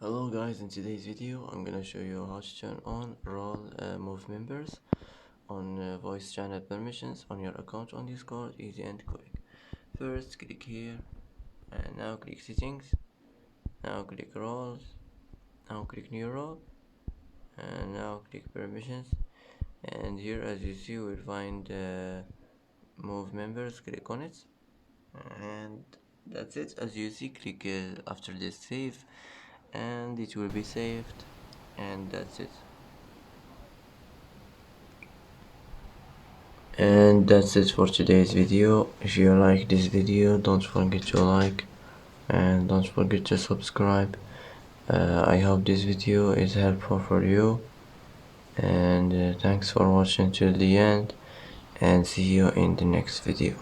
Hello guys, in today's video I'm gonna show you how to turn on role move members on voice channel permissions on your account on Discord. Easy and quick. First click here and now click settings, now click roles, now click new role and now click permissions, and here as you see we'll find move members. Click on it and that's it. As you see, click after this save and it will be saved, and that's it. And that's it for today's video. If you like this video, don't forget to like and don't forget to subscribe. I hope this video is helpful for you, and thanks for watching till the end, and see you in the next video.